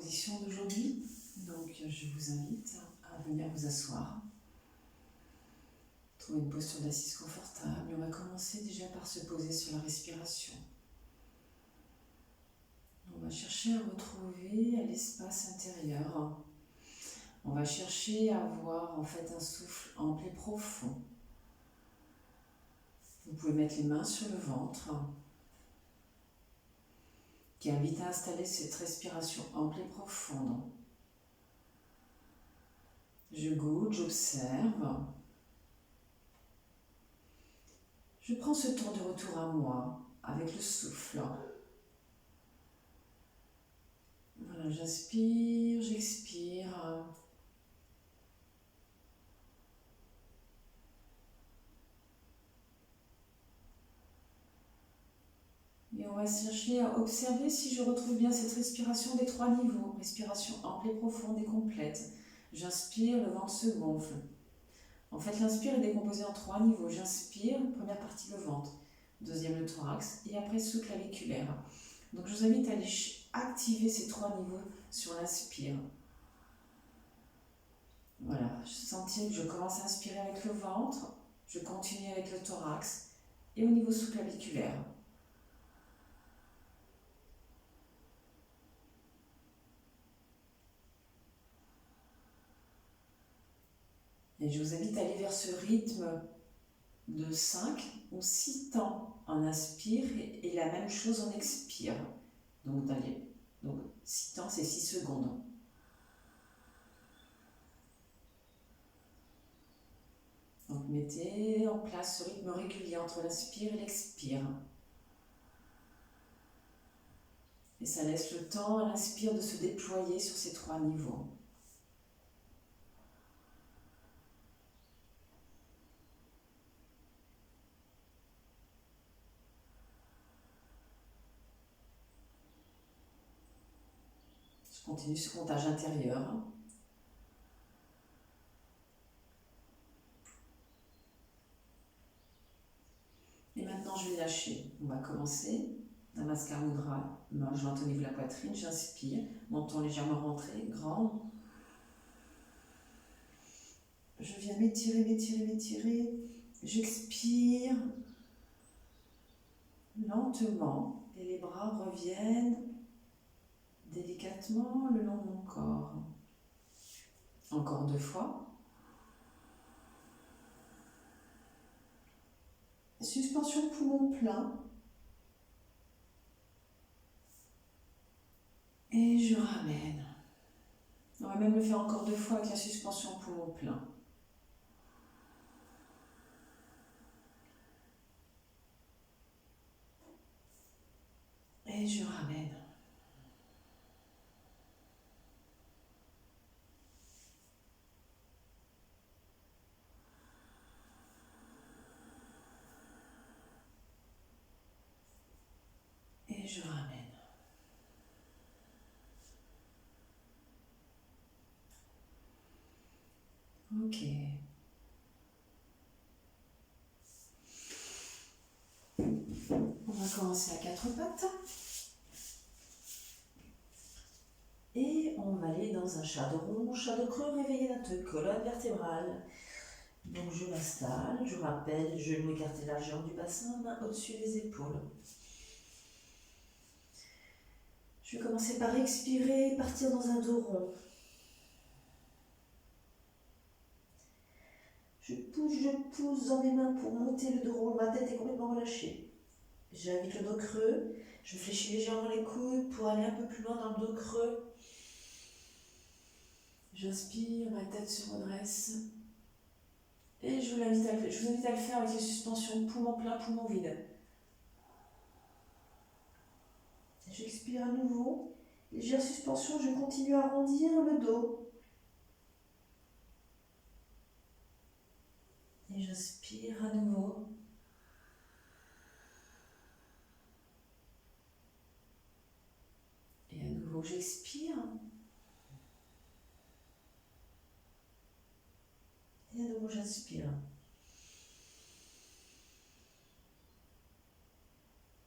conditions d'aujourd'hui. Donc je vous invite à venir vous asseoir. Trouver une posture d'assise confortable. On va commencer déjà par se poser sur la respiration. On va chercher à retrouver l'espace intérieur. On va chercher à avoir en fait un souffle ample et profond. Vous pouvez mettre les mains sur le ventre, qui invite à installer cette respiration ample et profonde. Je goûte, j'observe. Je prends ce temps de retour à moi avec le souffle. Voilà, j'inspire, j'expire. Et on va chercher à observer si je retrouve bien cette respiration des 3 niveaux. Respiration ample et profonde et complète. J'inspire, le ventre se gonfle. En fait, l'inspire est décomposé en 3 niveaux. J'inspire, première partie le ventre, deuxième le thorax et après sous claviculaire. Donc je vous invite à aller activer ces 3 niveaux sur l'inspire. Voilà, je sentis que je commence à inspirer avec le ventre, je continue avec le thorax et au niveau sous-claviculaire. Et je vous invite à aller vers ce rythme de 5 ou 6 temps en inspire et la même chose en expire. Donc 6 temps, c'est 6 secondes. Donc mettez en place ce rythme régulier entre l'inspire et l'expire. Et ça laisse le temps à l'inspire de se déployer sur ces 3 niveaux. Je continue ce comptage intérieur. Et maintenant, je vais lâcher. On va commencer. Namaskar Mudra, main jointe au niveau de la poitrine. J'inspire, menton légèrement rentré, grand. Je viens m'étirer, m'étirer, m'étirer. J'expire lentement et les bras reviennent délicatement le long de mon corps. Encore 2 fois. Suspension poumon plein. Et je ramène. On va même le faire encore 2 fois avec la suspension poumon plein. Et je ramène. Et je ramène. Ok. On va commencer à 4 pattes. Et on va aller dans un shadow rond, shadow creux, réveillé notre colonne vertébrale. Donc je m'installe, je rappelle, genoux écartés largeur du bassin, main au-dessus des épaules. Je vais commencer par expirer, partir dans un dos rond. Je pousse dans mes mains pour monter le dos rond, ma tête est complètement relâchée. J'invite le dos creux, je fléchis légèrement les coudes pour aller un peu plus loin dans le dos creux. J'inspire, ma tête se redresse. Et je vous invite à le faire avec les suspensions poumon plein, poumon vide. J'expire à nouveau. Légère suspension, je continue à arrondir le dos. Et j'inspire à nouveau. Et à nouveau, j'expire. Et à nouveau, j'inspire.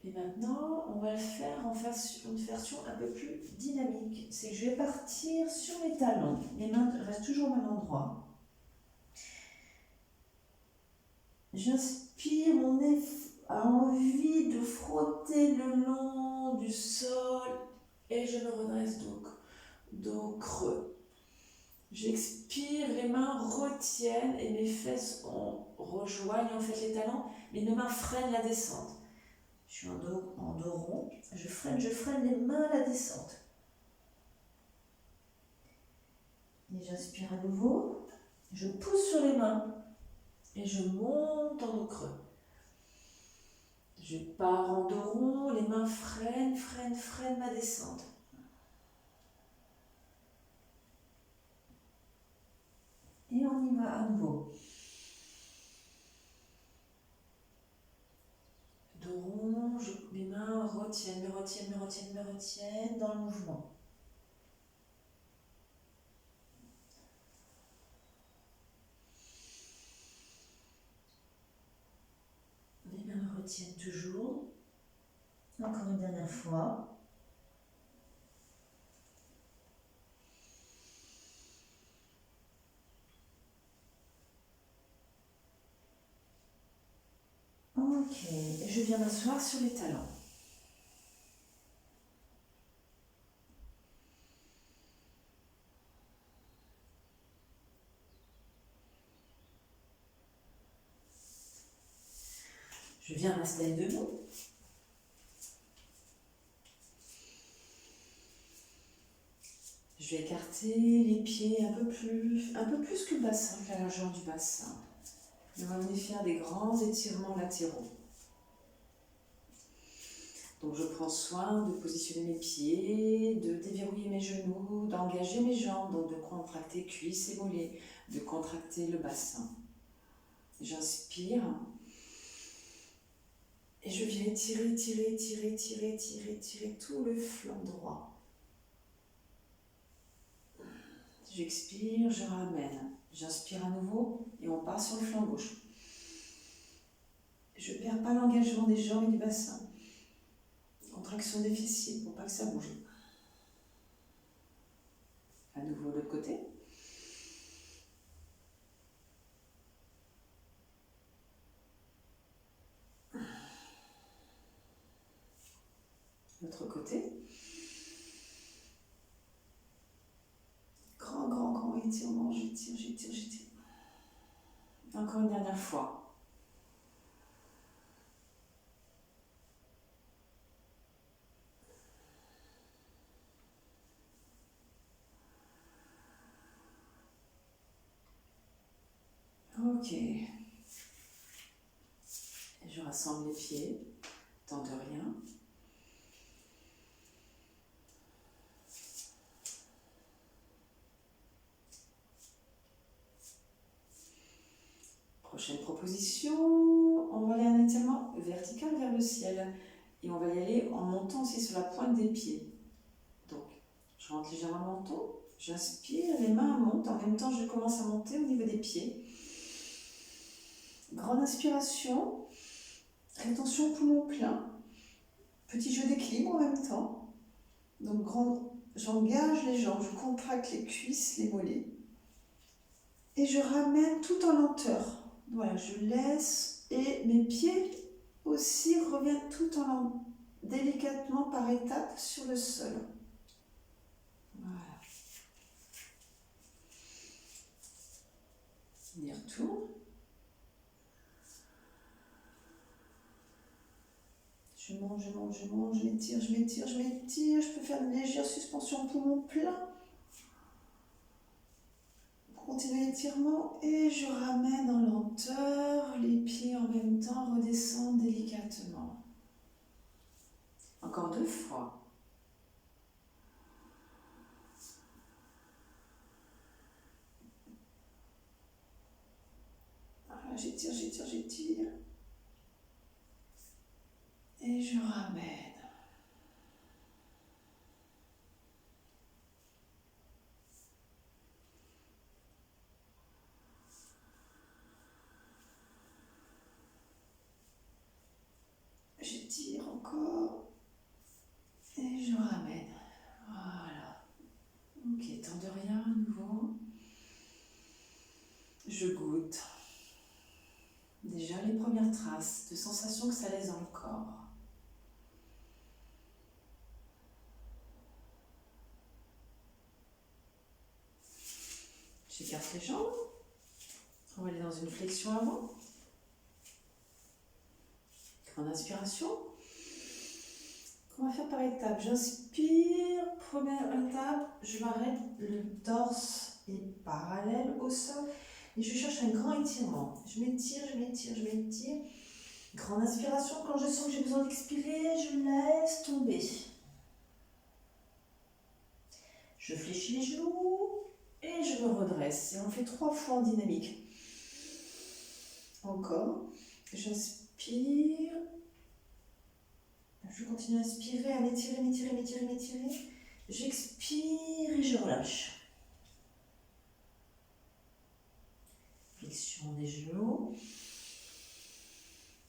Et maintenant, on va le faire en une version un peu plus dynamique. C'est que je vais partir sur mes talons. Les mains restent toujours au même endroit. J'inspire, mon nez a envie de frotter le long du sol et je me redresse donc, dos creux. J'expire, les mains retiennent et mes fesses rejoignent en fait les talons, mais mes mains freinent la descente. Je suis en dos rond, je freine les mains à la descente. Et j'inspire à nouveau, je pousse sur les mains et je monte en dos creux. Je pars en dos rond, les mains freinent ma descente. Et on y va à nouveau. Dos rond, mes mains retiennent dans le mouvement. Mes mains me retiennent toujours. Encore une dernière fois. Ok, et je viens m'asseoir sur les talons. Je viens m'installer debout. Je vais écarter les pieds un peu plus que le bassin, que la largeur du bassin. On va venir faire des grands étirements latéraux. Donc je prends soin de positionner mes pieds, de déverrouiller mes genoux, d'engager mes jambes, donc de contracter cuisses et mollets, de contracter le bassin. J'inspire et je viens étirer tout le flanc droit. J'expire, je ramène. J'inspire à nouveau et on part sur le flanc gauche. Je ne perds pas l'engagement des jambes et du bassin. Contraction des fessiers pour pas que ça bouge. À nouveau de l'autre côté. L'autre côté. Grand étirement, j'étire. Encore une dernière fois. Ok. Et je rassemble les pieds, tant de rien. Prochaine proposition, on va aller un étirement vertical vers le ciel. Et on va y aller en montant aussi sur la pointe des pieds. Donc, je rentre légèrement le menton, j'inspire, les mains montent. En même temps, je commence à monter au niveau des pieds. Grande inspiration, rétention poumon plein. Petit jeu d'équilibre en même temps. Donc, j'engage les jambes, je contracte les cuisses, les mollets. Et je ramène tout en lenteur. Voilà, je laisse et mes pieds aussi reviennent délicatement par étapes sur le sol. Voilà. On y retourne. Je monte, je m'étire. Je peux faire une légère suspension poumon plein. Continue l'étirement et je ramène en lenteur. Les pieds en même temps redescendent délicatement. Encore 2 fois. Voilà, j'étire. Et je ramène. J'étire encore. Et je ramène. Voilà. Ok, temps de rien à nouveau. Je goûte. Déjà les premières traces de sensations que ça laisse dans le corps. J'écarte les jambes. On va aller dans une flexion avant. Grande inspiration. On va faire par étapes. J'inspire, première étape, je m'arrête, le torse est parallèle au sol et je cherche un grand étirement. Je m'étire, je m'étire, je m'étire. Grande inspiration, quand je sens que j'ai besoin d'expirer, je laisse tomber. Je fléchis les genoux et je me redresse. Et on le fait 3 fois en dynamique. Encore. J'inspire. Je continue à inspirer, à m'étirer, m'étirer, m'étirer, m'étirer. J'expire et je relâche. Flexion des genoux.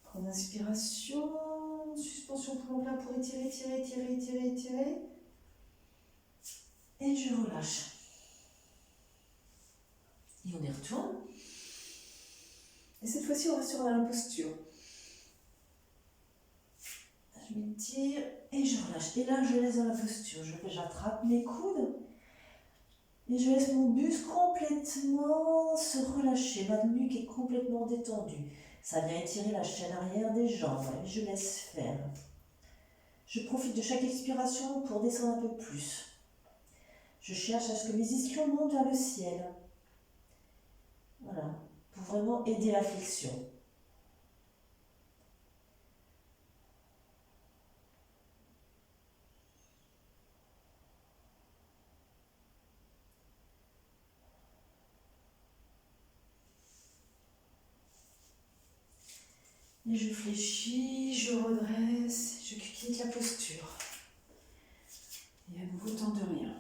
Prendre inspiration. Suspension pour là pour étirer, étirer, étirer, étirer, étirer. Et je relâche. Et on y retourne. Et cette fois-ci, on reste sur la posture. Je m'étire et je relâche. Et là, je laisse dans la posture. J'attrape mes coudes et je laisse mon buste complètement se relâcher. Ma nuque est complètement détendue. Ça vient étirer la chaîne arrière des jambes. Et je laisse faire. Je profite de chaque expiration pour descendre un peu plus. Je cherche à ce que mes ischions montent vers le ciel. Voilà, pour vraiment aider la flexion. Et je fléchis, je redresse, je quitte la posture. Et à nouveau, temps de rien.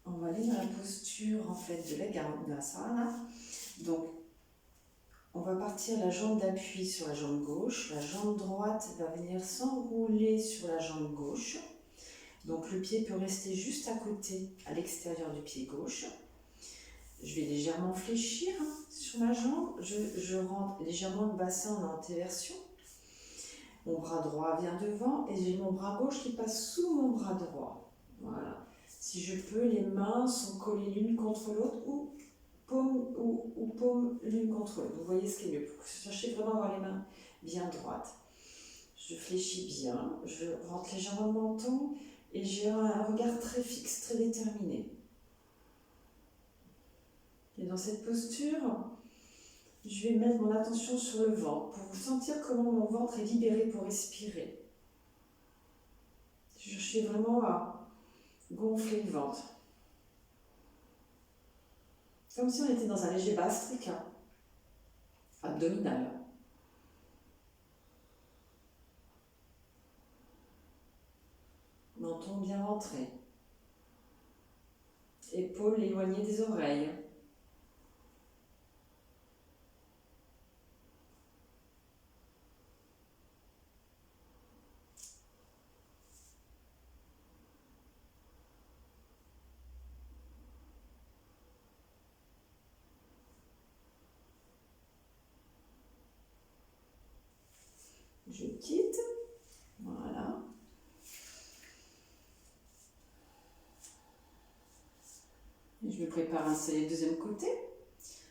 On va aller dans la posture en fait de l'Eghanasana. Donc, on va partir la jambe d'appui sur la jambe gauche. La jambe droite va venir s'enrouler sur la jambe gauche. Donc, le pied peut rester juste à côté, à l'extérieur du pied gauche. Je vais légèrement fléchir sur ma jambe. Je rentre légèrement le bassin en antéversion. Mon bras droit vient devant et j'ai mon bras gauche qui passe sous mon bras droit. Voilà. Si je peux, les mains sont collées l'une contre l'autre ou paumes l'une contre l'autre. Vous voyez ce qui est mieux. Cherchez vraiment à avoir les mains bien droites. Je fléchis bien, je rentre légèrement le menton et j'ai un regard très fixe, très déterminé. Et dans cette posture, je vais mettre mon attention sur le ventre pour sentir comment mon ventre est libéré pour respirer. Je cherche vraiment à gonfler le ventre. Comme si on était dans un léger bastrica abdominal. Menton bien rentré. Épaules éloignées des oreilles. Je quitte. Voilà. Et je me prépare à installer le deuxième côté.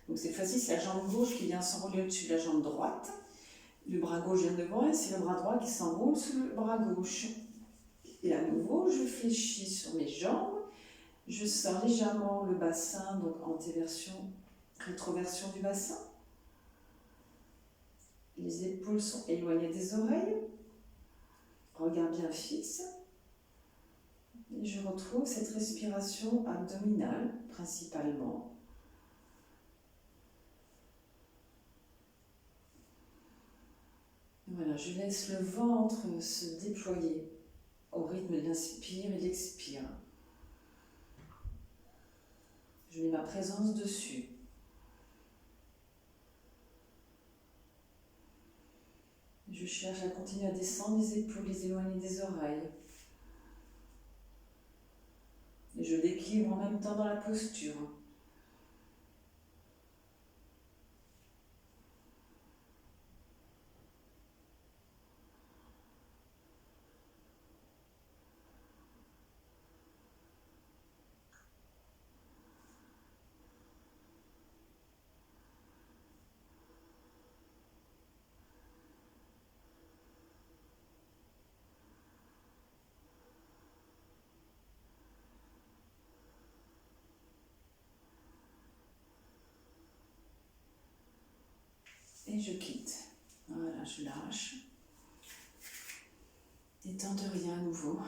Donc cette fois-ci, c'est la jambe gauche qui vient s'enrouler au-dessus de la jambe droite. Le bras gauche vient devant et c'est le bras droit qui s'enroule sous le bras gauche. Et à nouveau, je fléchis sur mes jambes. Je sors légèrement le bassin, donc antéversion, rétroversion du bassin. Les épaules sont éloignées des oreilles. Regard bien fixe. Et je retrouve cette respiration abdominale principalement. Voilà, je laisse le ventre se déployer au rythme de l'inspire et de l'expire. Je mets ma présence dessus. Je cherche à continuer à descendre les épaules, les éloigner des oreilles. Et je l'équilibre en même temps dans la posture. Et je quitte. Voilà, je lâche. Et tente rien à nouveau.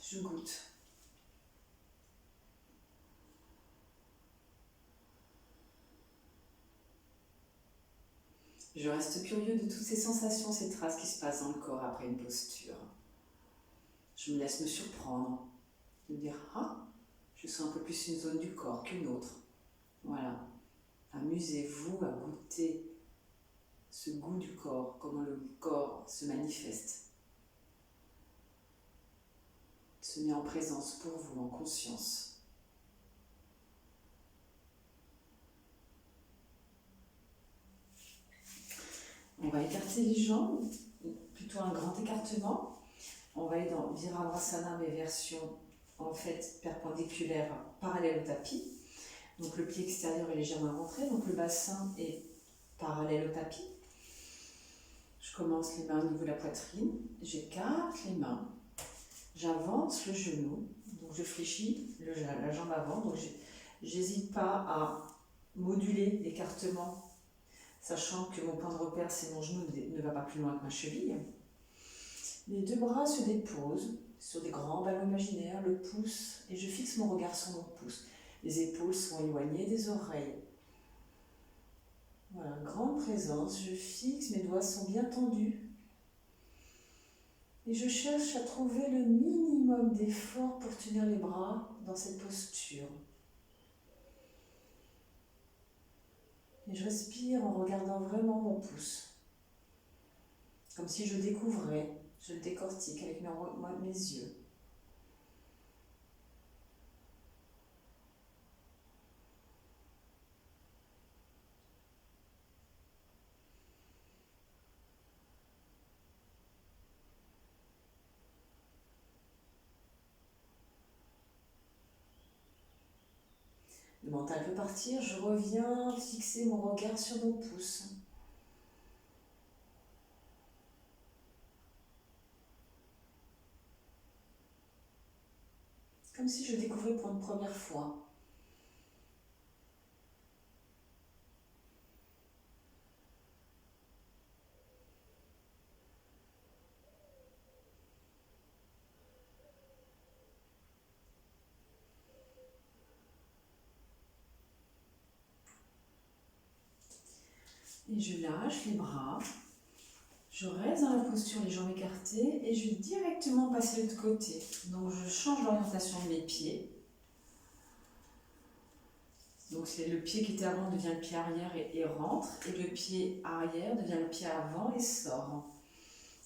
Je goûte. Je reste curieux de toutes ces sensations, ces traces qui se passent dans le corps après une posture. Je me laisse me surprendre. Me dire, ah, je sens un peu plus une zone du corps qu'une autre. Voilà. Amusez-vous à goûter ce goût du corps, comment le corps se manifeste, se met en présence pour vous, en conscience. On va écarter les jambes, plutôt un grand écartement. On va aller dans Virabhadrasana, mais version en fait perpendiculaire, parallèle au tapis. Donc le pied extérieur est légèrement rentré, donc le bassin est parallèle au tapis. Je commence les mains au niveau de la poitrine, j'écarte les mains, j'avance le genou, donc je fléchis la jambe avant, donc j'hésite pas à moduler l'écartement, sachant que mon point de repère c'est mon genou ne va pas plus loin que ma cheville. Les deux bras se déposent sur des grands ballons imaginaires, le pouce, et je fixe mon regard sur mon pouce. Les épaules sont éloignées des oreilles. Voilà, grande présence, je fixe, mes doigts sont bien tendus. Et je cherche à trouver le minimum d'effort pour tenir les bras dans cette posture. Et je respire en regardant vraiment mon pouce. Comme si je découvrais, je le décortique avec mes yeux. Le mental peut partir, je reviens fixer mon regard sur mon pouce. Comme si je découvrais pour une première fois. Et je lâche les bras. Je reste dans la posture, les jambes écartées, et je vais directement passer de l'autre côté. Donc je change l'orientation de mes pieds. Donc c'est le pied qui était avant devient le pied arrière et rentre, et le pied arrière devient le pied avant et sort.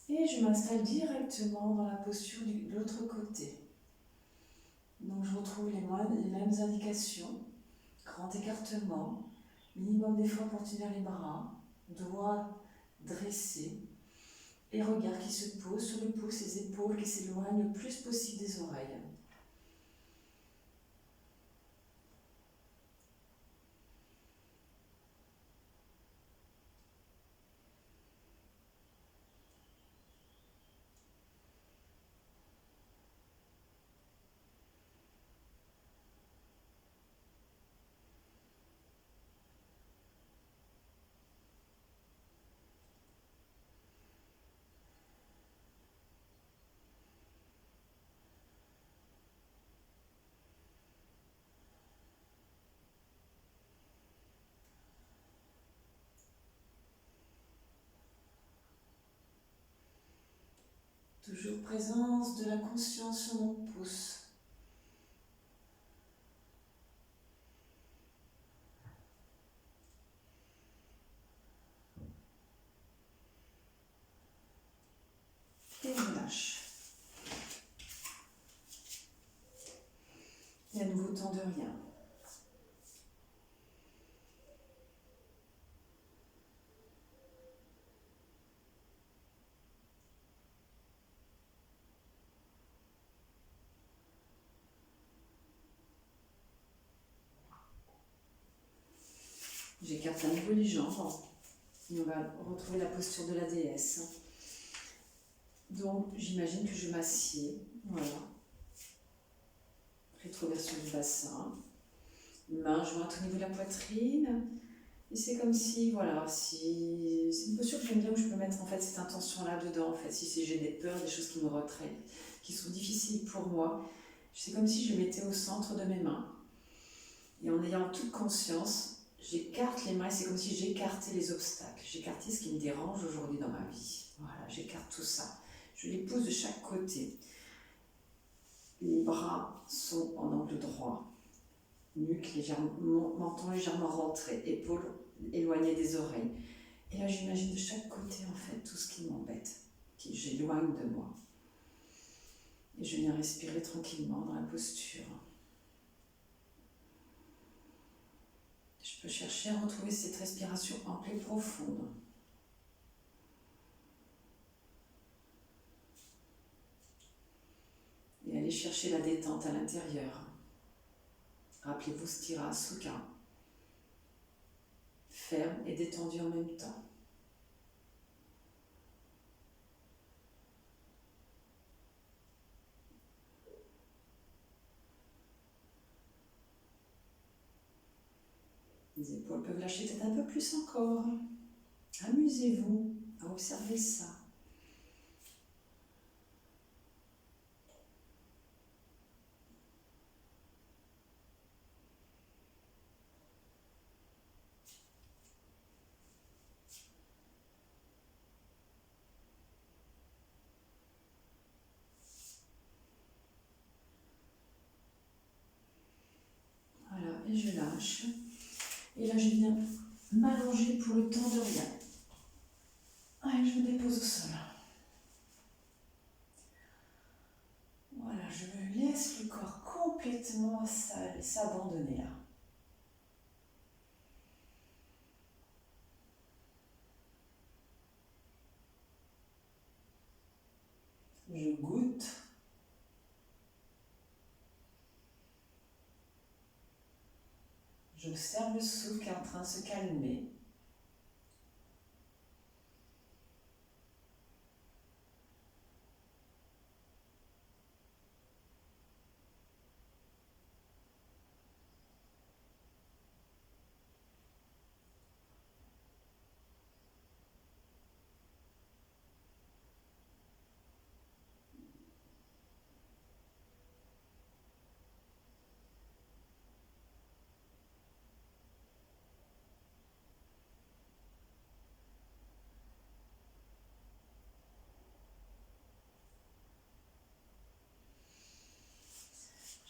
Et je m'installe directement dans la posture de l'autre côté. Donc je retrouve les mêmes indications. Grand écartement, minimum d'effort pour tenir les bras, doigts dressés, et regard qui se pose sur le pouce, les épaules qui s'éloignent le plus possible des oreilles. Toujours présence de la conscience sur mon pouce. Et je lâche. Et à nouveau, temps de rien. J'écarte à nouveau les jambes. Et on va retrouver la posture de la déesse. Donc, j'imagine que je m'assieds. Voilà. Rétroversion du bassin. Mains jointes au niveau de la poitrine. Et c'est comme si, voilà, si c'est une posture que j'aime bien où je peux mettre en fait cette intention-là dedans. En fait, si j'ai des peurs, des choses qui me retraient, qui sont difficiles pour moi, c'est comme si je les mettais au centre de mes mains. Et en ayant toute conscience, j'écarte les mains et c'est comme si j'écartais les obstacles. J'écartais ce qui me dérange aujourd'hui dans ma vie. Voilà, j'écarte tout ça. Je les pose de chaque côté. Les bras sont en angle droit. Nuque légèrement, menton légèrement rentré, épaules éloignées des oreilles. Et là, j'imagine de chaque côté, en fait, tout ce qui m'embête, qui j'éloigne de moi. Et je viens respirer tranquillement dans la posture. Je peux chercher à retrouver cette respiration ample et profonde. Et aller chercher la détente à l'intérieur. Rappelez-vous Sthira Sukha. Ferme et détendu en même temps. Les épaules peuvent lâcher peut-être un peu plus encore. Amusez-vous à observer ça. Voilà, et je lâche. Et là, je viens m'allonger pour le temps de rien. Allez, je me dépose au sol. Voilà, je me laisse le corps complètement s'abandonner là. Je goûte. J'observe le souffle qui est en train de se calmer.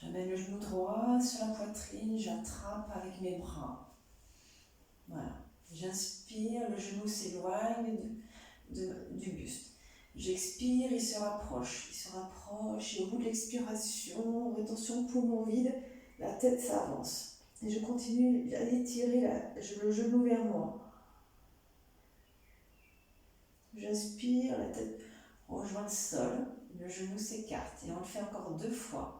J'amène le genou droit sur la poitrine, j'attrape avec mes bras. Voilà. J'inspire, le genou s'éloigne du buste. J'expire, il se rapproche. Et au bout de l'expiration, rétention poumon vide, la tête s'avance. Et je continue à étirer le genou vers moi. J'inspire, la tête rejoint le sol, le genou s'écarte. Et on le fait encore 2 fois.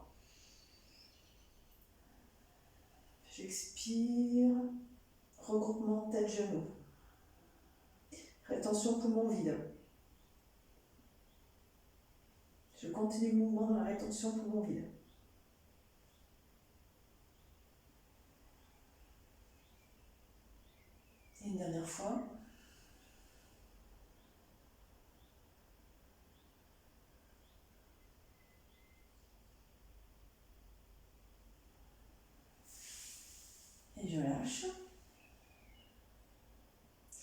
J'expire, regroupement tête-genou. Rétention poumon vide. Je continue le mouvement dans la rétention poumon vide. Et une dernière fois. Et je lâche.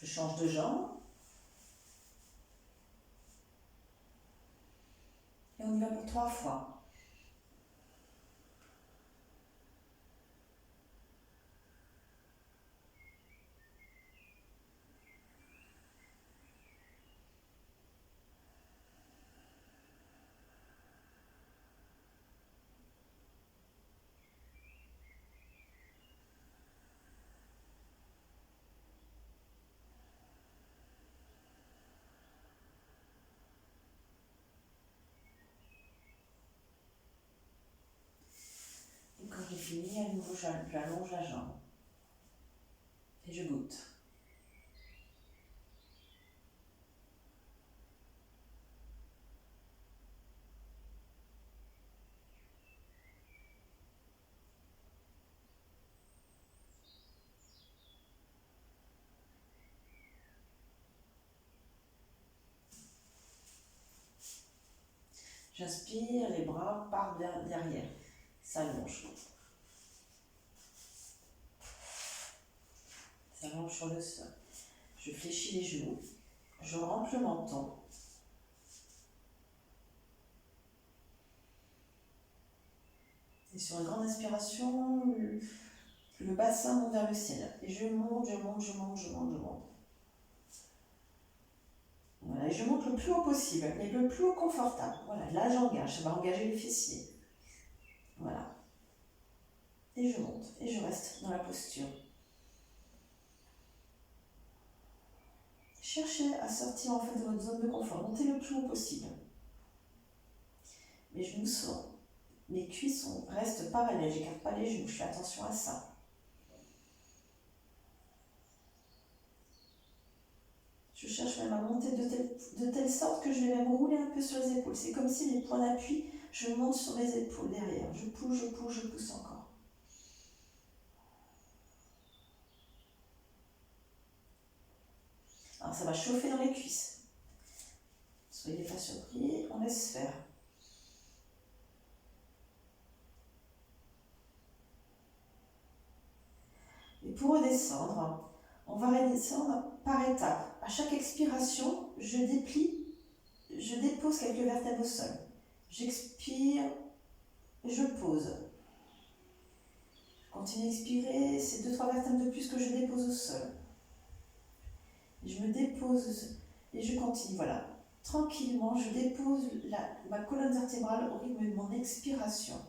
Je change de jambe. Et on y va pour 3 fois. Et quand j'ai fini, à nouveau, j'allonge la jambe. Et je goûte. J'inspire, les bras partent derrière, s'allongent. S'allongent sur le sol. Je fléchis les genoux, je rentre le menton. Et sur une grande inspiration, le bassin monte vers le ciel. Et je monte, je monte, je monte, je monte, je monte. Voilà, et je monte le plus haut possible, mais le plus haut confortable. Voilà, là j'engage, ça va engager les fessiers. Voilà. Et je monte, et je reste dans la posture. Cherchez à sortir en fait de votre zone de confort, montez le plus haut possible. Mes genoux sont, mes cuisses restent parallèles, j'écarte pas les genoux, je fais attention à ça. Je cherche même à monter de telle sorte que je vais même rouler un peu sur les épaules. C'est comme si mes points d'appui, je monte sur mes épaules derrière. Je pousse, je pousse, je pousse encore. Alors ça va chauffer dans les cuisses. Soyez pas surpris, on laisse faire. Et pour redescendre, on va redescendre par étapes. À chaque expiration, je déplie, je dépose quelques vertèbres au sol. J'expire, je pose. Je continue à expirer, c'est 2-3 vertèbres de plus que je dépose au sol. Je me dépose et je continue, voilà. Tranquillement, je dépose ma colonne vertébrale au rythme de mon expiration.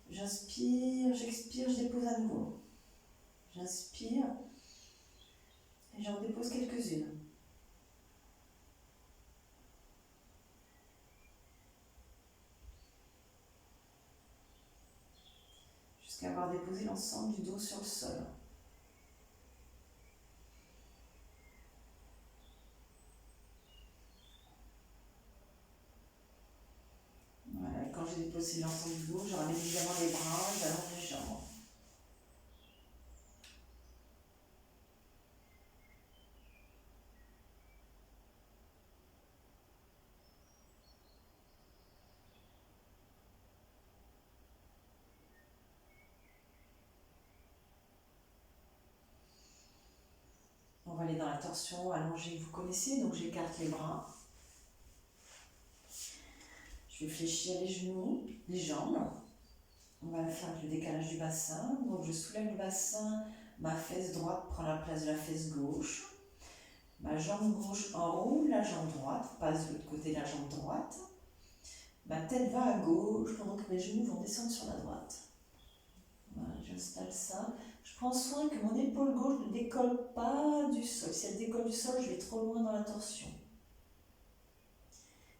J'inspire, j'expire, je dépose à nouveau. J'inspire et j'en dépose quelques-unes. Jusqu'à avoir déposé l'ensemble du dos sur le sol. Voilà, et quand j'ai déposé l'ensemble du dos, je ramène évidemment les bras et j'allonge les jambes. On va aller dans la torsion allongée que vous connaissez, donc j'écarte les bras. Je vais fléchir les genoux, les jambes. On va faire avec le décalage du bassin. Donc je soulève le bassin, ma fesse droite prend la place de la fesse gauche. Ma jambe gauche enroule la jambe droite, passe de l'autre côté de la jambe droite. Ma tête va à gauche pendant que mes genoux vont descendre sur la droite. Voilà, j'installe ça. Je prends soin que mon épaule gauche ne décolle pas du sol. Si elle décolle du sol, je vais trop loin dans la torsion.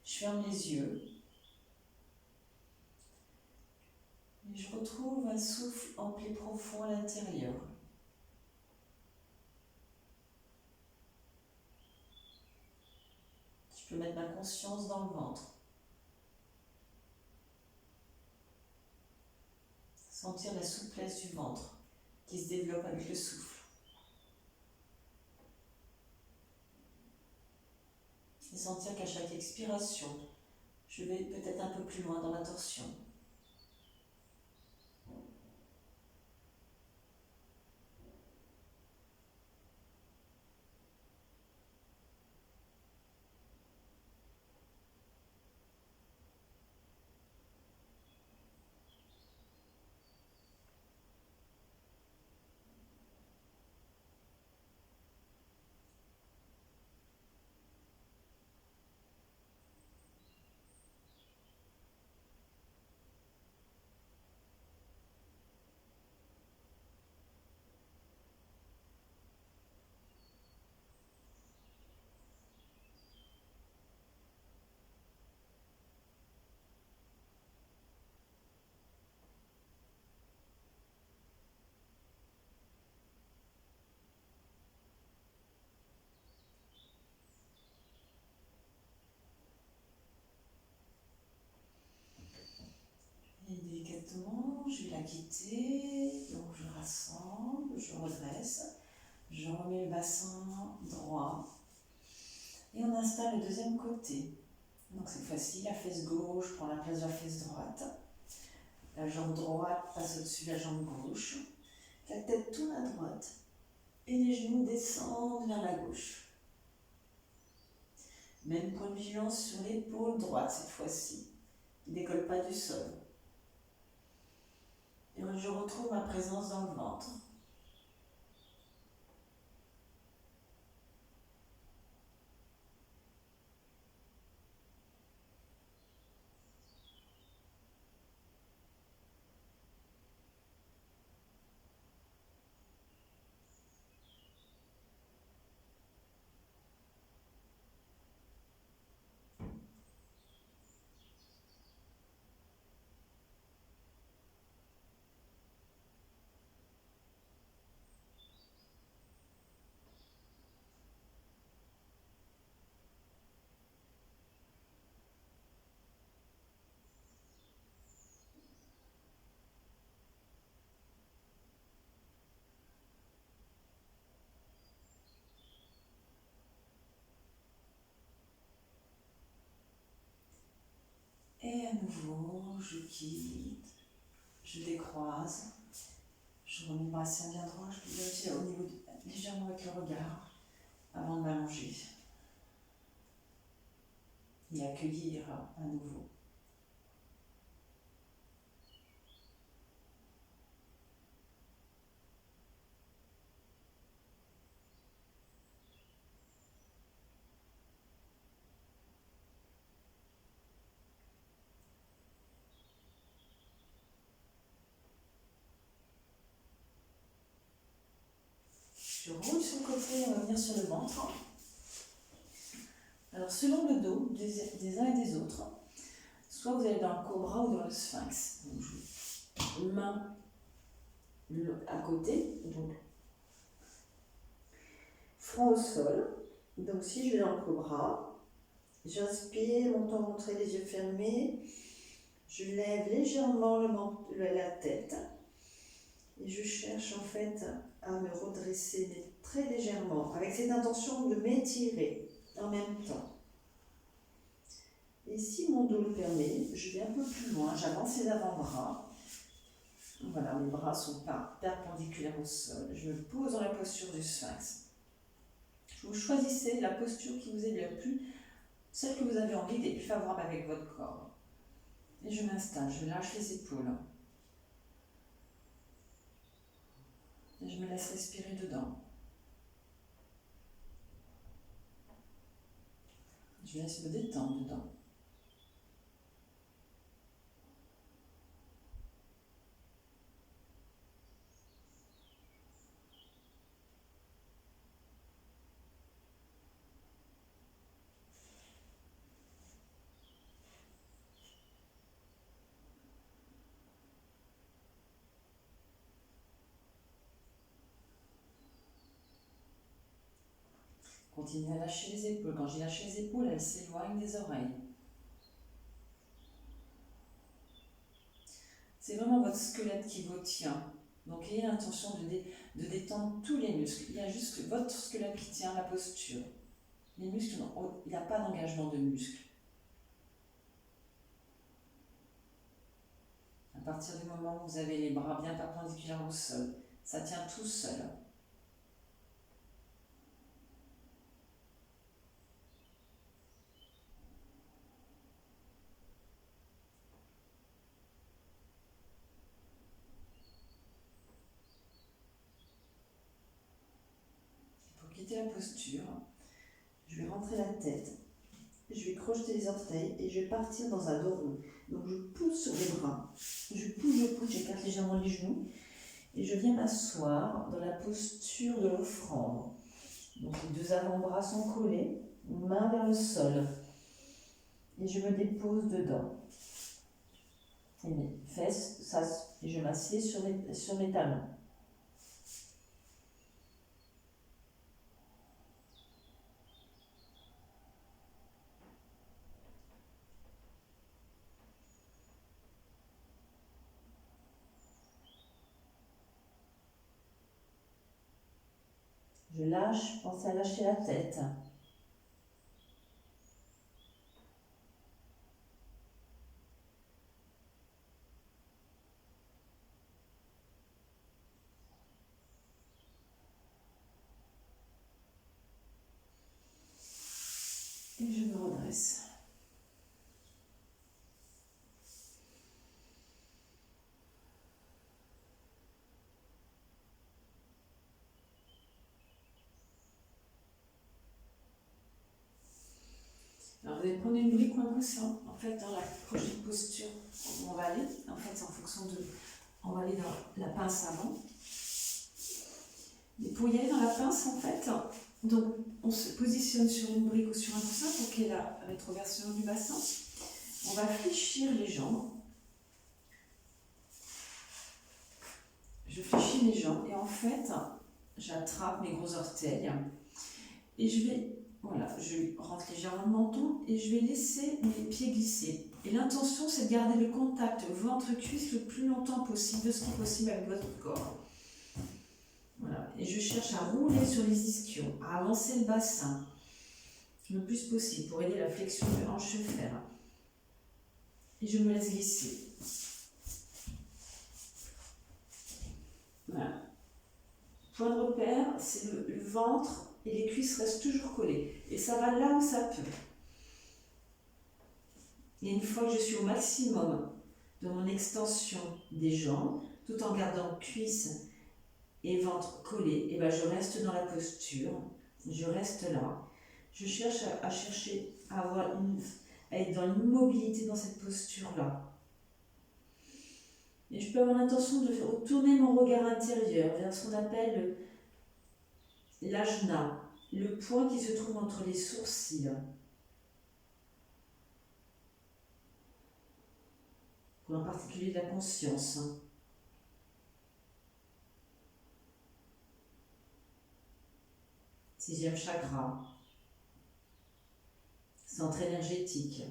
Je ferme les yeux. Et je retrouve un souffle ample et profond à l'intérieur. Je peux mettre ma conscience dans le ventre. Sentir la souplesse du ventre qui se développe avec le souffle. Et sentir qu'à chaque expiration, je vais peut-être un peu plus loin dans la torsion. je vais la quitter. Donc je rassemble, je redresse. Je remets le bassin droit. Et on installe le deuxième côté. Donc cette fois-ci, la fesse gauche prend la place de la fesse droite. La jambe droite passe au-dessus de la jambe gauche. La tête tourne à droite. Et les genoux descendent vers la gauche. Même point de vigilance sur l'épaule droite cette fois-ci. Il ne décolle pas du sol. Et je retrouve ma présence dans le ventre. Et à nouveau, je quitte, je décroise, je remets le bassin bien droit, je vérifie au niveau légèrement avec le regard avant de m'allonger et accueillir à nouveau. Je roule sur le côté, on va venir sur le ventre. Alors selon le dos des uns et des autres, soit vous allez dans le cobra ou dans le sphinx. Donc, main à côté, donc front au sol. Donc si je vais dans le cobra, j'inspire, montant, rentrée, les yeux fermés. Je lève légèrement la tête et je cherche en fait à me redresser, mais très légèrement, avec cette intention de m'étirer en même temps. Et si mon dos le permet, je vais un peu plus loin, j'avance les avant-bras. Voilà, mes bras sont pas perpendiculaires au sol. Je me pose dans la posture du sphinx. Vous choisissez la posture qui vous est la plus, celle que vous avez envie, qui est plus favorable avec votre corps. Et je m'installe, je lâche les épaules. Et je me laisse respirer dedans. Je me laisse me détendre dedans. Continuez à lâcher les épaules. Quand j'ai lâché les épaules, elles s'éloignent des oreilles. C'est vraiment votre squelette qui vous tient. Donc ayez l'intention de détendre tous les muscles. Il y a juste votre squelette qui tient la posture. Les muscles, il n'y a pas d'engagement de muscles. À partir du moment où vous avez les bras bien perpendiculaires au sol, ça tient tout seul. Pour quitter la posture, je vais rentrer la tête, je vais crocheter les orteils et je vais partir dans un dos rond. Donc je pousse sur les bras, je pousse, j'écarte légèrement les genoux et je viens m'asseoir dans la posture de l'offrande. Donc les deux avant-bras sont collés, main vers le sol et je me dépose dedans. Et mes fesses, et je m'assieds sur mes talons. Je lâche, pensez à lâcher la tête. Et je me redresse. Alors vous allez prendre une brique ou un coussin. En fait, dans la prochaine posture où on va aller, en fait, c'est en fonction de... On va aller dans la pince avant. Et pour y aller dans la pince, en fait, donc on se positionne sur une brique ou sur un coussin pour qu'il y ait la rétroversion du bassin. On va fléchir les jambes. Je fléchis mes jambes et en fait, j'attrape mes gros orteils et je vais, voilà, je rentre légèrement le menton et je vais laisser mes pieds glisser. Et l'intention, c'est de garder le contact ventre-cuisse le plus longtemps possible, de ce qui est possible avec votre corps. Voilà. Et je cherche à rouler sur les ischios, à avancer le bassin le plus possible pour aider la flexion de hanche fer. Et je me laisse glisser. Voilà. Point de repère, c'est le ventre et les cuisses restent toujours collées. Et ça va là où ça peut. Et une fois que je suis au maximum de mon extension des jambes, tout en gardant cuisses et ventre collés, et ben je reste dans la posture, je reste là. Je cherche à être dans l'immobilité dans cette posture-là. Et je peux avoir l'intention de retourner mon regard intérieur vers ce qu'on appelle l'ajna, le point qui se trouve entre les sourcils. Pour en particulier de la conscience. Sixième chakra. Centre énergétique.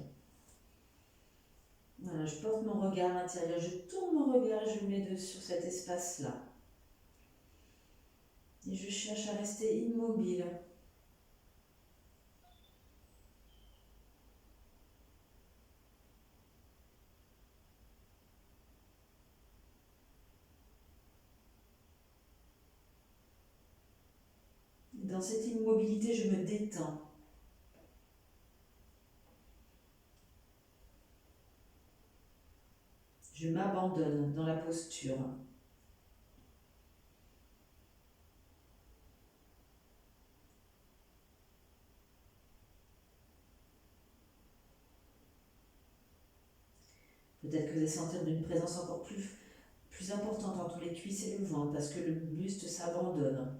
Voilà, je porte mon regard intérieur, je tourne mon regard et je le mets sur cet espace-là. Et je cherche à rester immobile. Dans cette immobilité, je me détends. Je m'abandonne dans la posture. Peut-être que vous allez sentir une présence encore plus importante entre les cuisses et le ventre parce que le buste s'abandonne.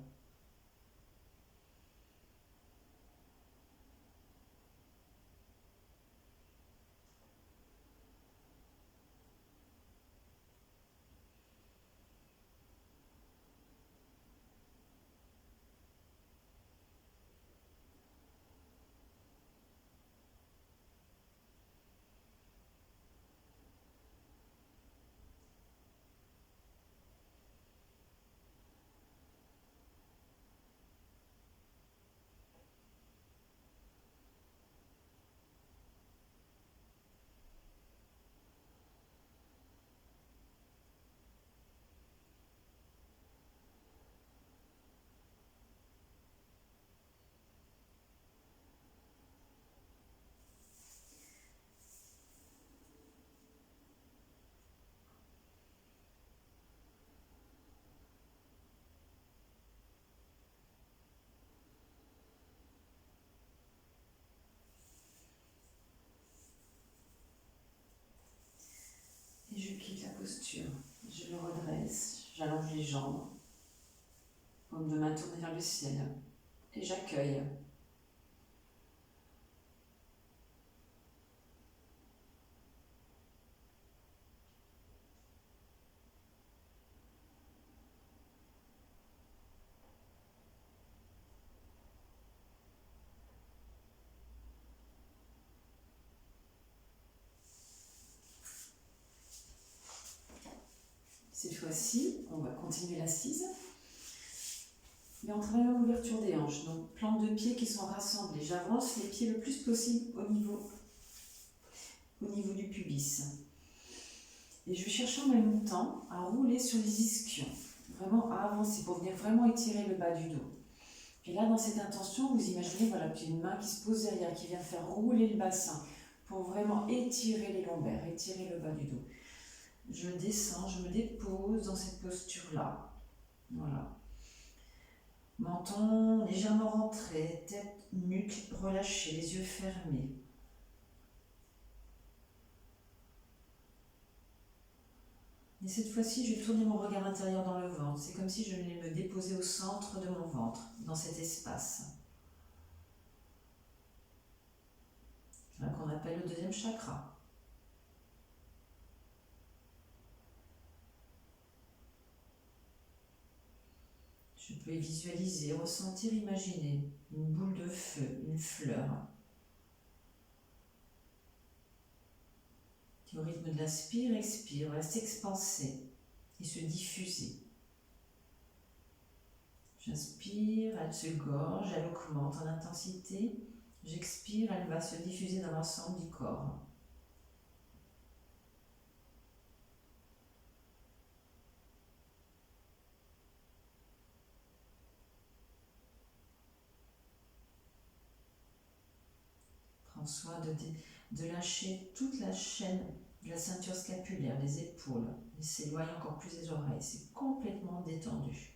Et je quitte la posture. Je me redresse, j'allonge les jambes, paume de main tournée vers le ciel. Et j'accueille. Cette fois-ci, on va continuer l'assise. Mais on travaille à l'ouverture des hanches, donc plantes de pieds qui sont rassemblées. J'avance les pieds le plus possible au niveau du pubis. Et je vais chercher en même temps à rouler sur les ischions, vraiment à avancer pour venir vraiment étirer le bas du dos. Et là, dans cette intention, vous imaginez voilà, qu'il y a une main qui se pose derrière, qui vient faire rouler le bassin pour vraiment étirer les lombaires, étirer le bas du dos. Je descends, je me dépose dans cette posture-là. Voilà. Menton légèrement rentré, tête, nuque relâchée, les yeux fermés. Et cette fois-ci, je vais tourner mon regard intérieur dans le ventre. C'est comme si je venais me déposer au centre de mon ventre, dans cet espace. C'est là qu'on appelle le deuxième chakra. Je peux visualiser, ressentir, imaginer une boule de feu, une fleur, qui au rythme de l'inspire, expire, va s'expanser et se diffuser. J'inspire, elle se gorge, elle augmente en intensité. J'expire, elle va se diffuser dans l'ensemble du corps. Prends soin de lâcher toute la chaîne de la ceinture scapulaire, les épaules. Et s'éloigne encore plus des oreilles. C'est complètement détendu.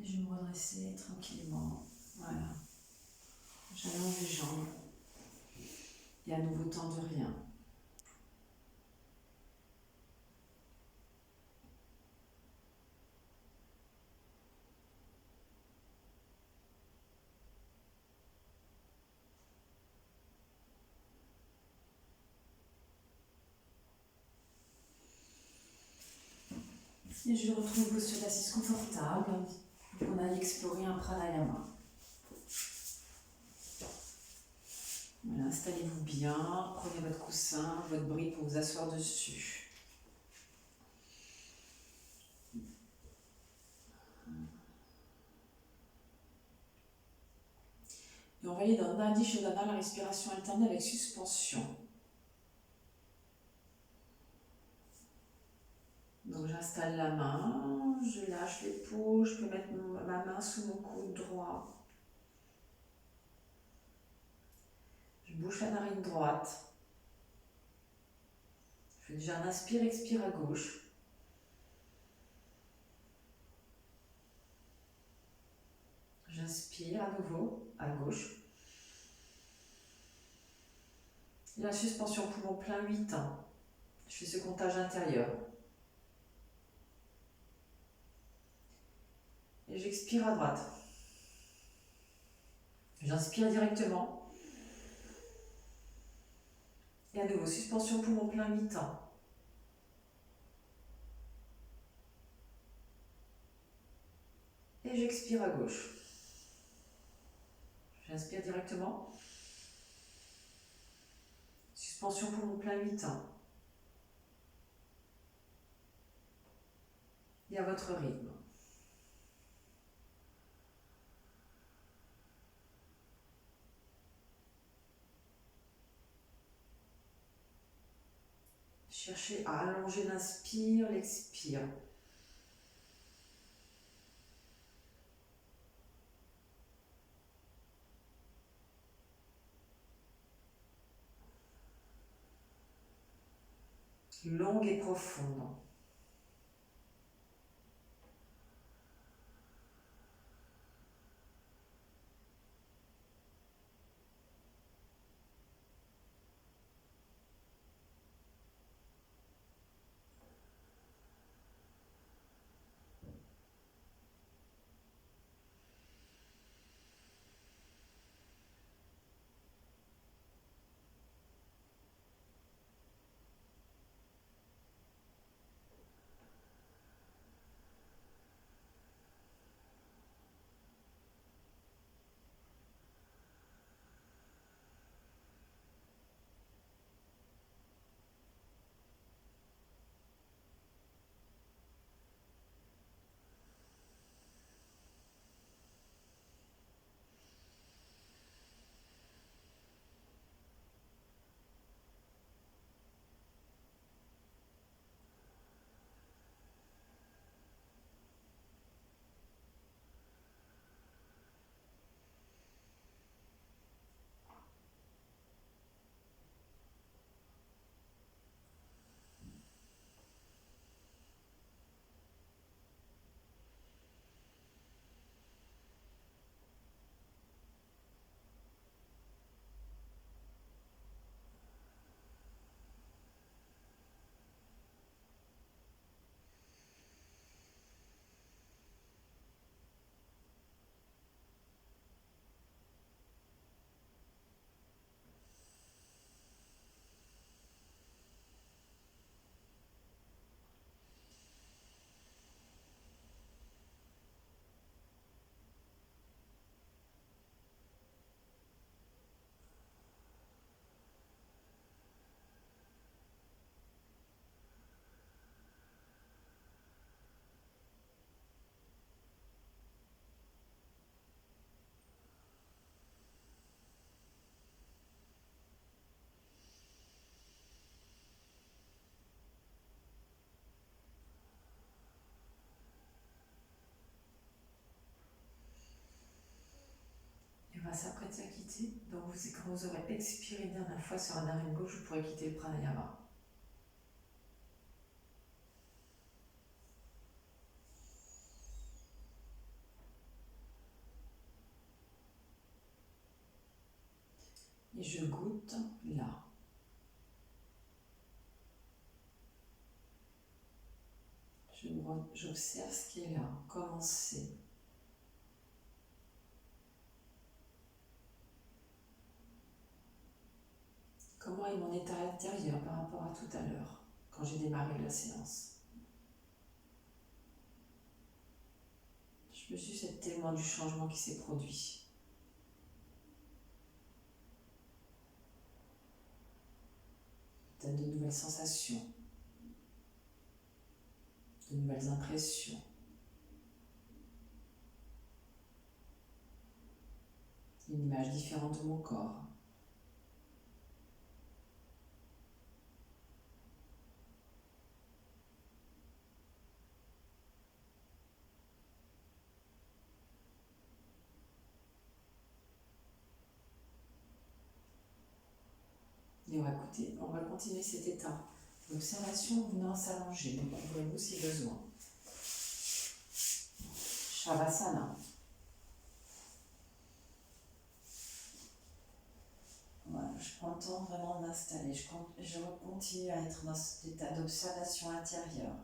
Et je vais me redresser tranquillement. Voilà. J'allonge les jambes. Et à nouveau, temps de rien. Et je retrouve une posture d'assise confortable pour qu'on aille explorer un pranayama. Voilà, installez-vous bien, prenez votre coussin, votre brique pour vous asseoir dessus. Et on va aller dans Nadi Shodhana, la respiration alternée avec suspension. Donc j'installe la main, je lâche l'épaule, je peux mettre ma main sous mon coude droit. Je bouche la narine droite. Je fais déjà un inspire, expire à gauche. J'inspire à nouveau à gauche. Et la suspension poumon plein 8 ans. Je fais ce comptage intérieur. Et j'expire à droite. J'inspire directement. Et à nouveau, suspension poumon plein 8 ans. Et j'expire à gauche. J'inspire directement. Suspension poumon plein 8 ans. Et à votre rythme. Cherchez à allonger l'inspire, l'expire. Longue et profonde. Et on va s'apprêter à quitter. Donc quand vous aurez expiré une dernière fois sur la narine gauche, vous pourrez quitter le pranayama. Et je goûte là. J'observe ce qui est là, comment c'est. Comment est mon état intérieur par rapport à tout à l'heure, quand j'ai démarré la séance. Je me suis témoin du changement qui s'est produit. Peut-être de nouvelles sensations, de nouvelles impressions. Une image différente de mon corps. Et on va continuer cet état d'observation venant s'allonger. Ouvrez-vous si besoin. Shavasana. Voilà, je prends le temps vraiment de m'installer. Je continue à être dans cet état d'observation intérieure.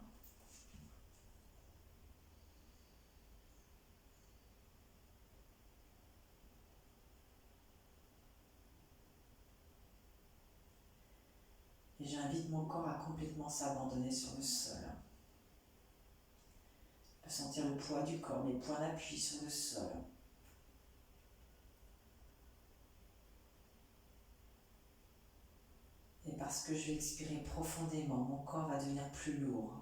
Et j'invite mon corps à complètement s'abandonner sur le sol. Je peux sentir le poids du corps, mes points d'appui sur le sol. Et parce que je vais expirer profondément, mon corps va devenir plus lourd.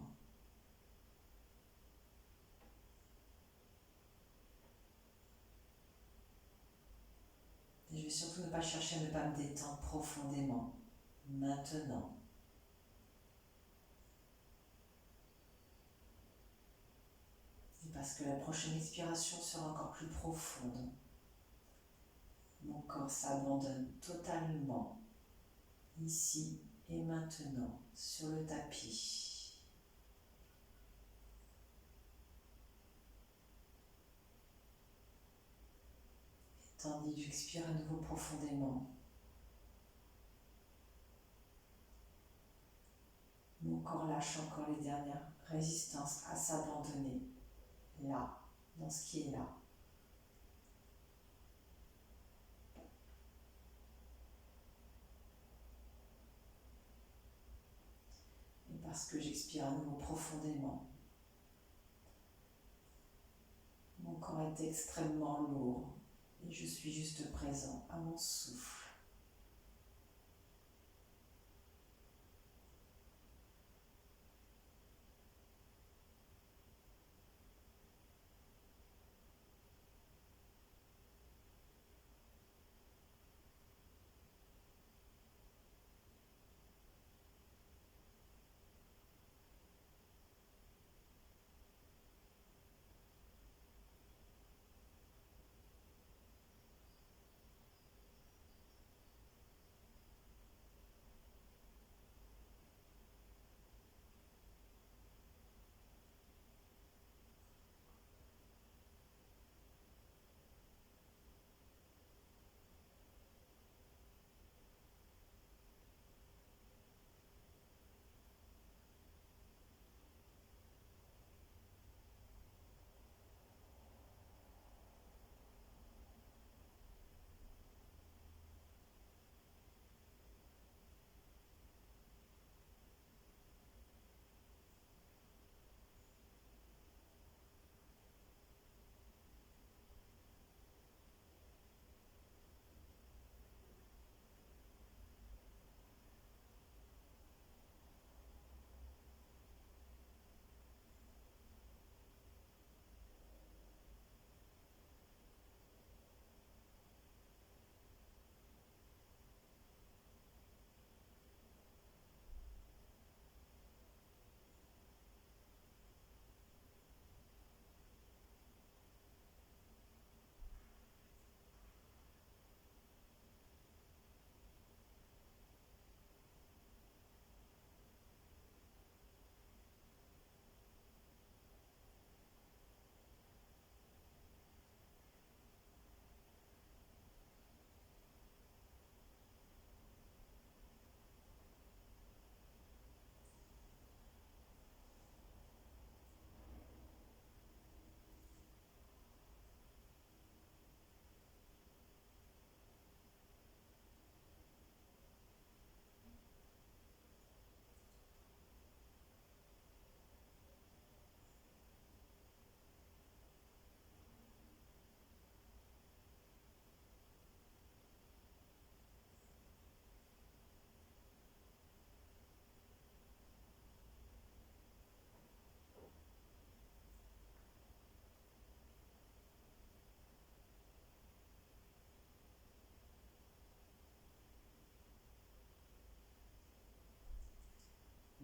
Et je vais surtout ne pas chercher à ne pas me détendre profondément. Maintenant. parce que la prochaine expiration sera encore plus profonde. Mon corps s'abandonne totalement, ici et maintenant, sur le tapis. Et tandis que j'expire à nouveau profondément, mon corps lâche encore les dernières résistances à s'abandonner, là, dans ce qui est là. Et parce que j'expire à nouveau profondément, mon corps est extrêmement lourd et je suis juste présent à mon souffle.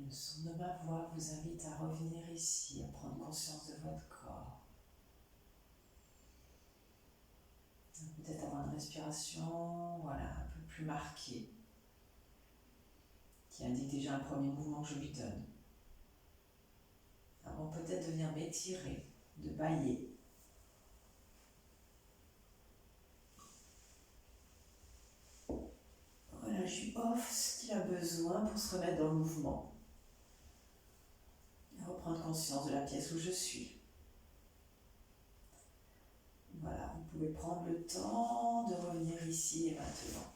Le son de ma voix vous invite à revenir ici, à prendre conscience de votre corps. Peut-être avoir une respiration, voilà, un peu plus marquée, qui indique déjà un premier mouvement que je lui donne. Avant peut-être de venir m'étirer, de bâiller. Voilà, je lui offre ce qu'il a besoin pour se remettre dans le mouvement. Et reprendre conscience de la pièce où je suis. Voilà, vous pouvez prendre le temps de revenir ici et maintenant.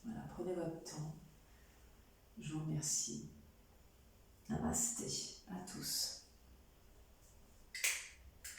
Voilà, prenez votre temps. Je vous remercie. Namasté à tous.